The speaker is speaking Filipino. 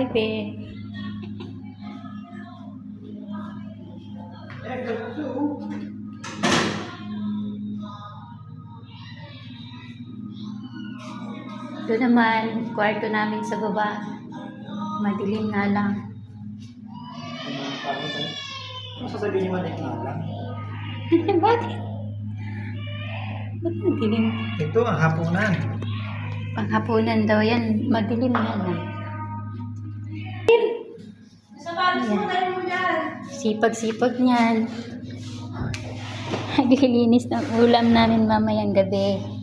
gabi. Ito naman, kwarto namin sa baba. Madilim nga lang. Ano sasabihin niyo man nga lang? Bakit? Ba't madilim? Ito ang hapunan. Panghapunan daw yan. Madilim nga lang. Sipag-sipag niyan. Naglilinis ng ulam namin mamayang gabi.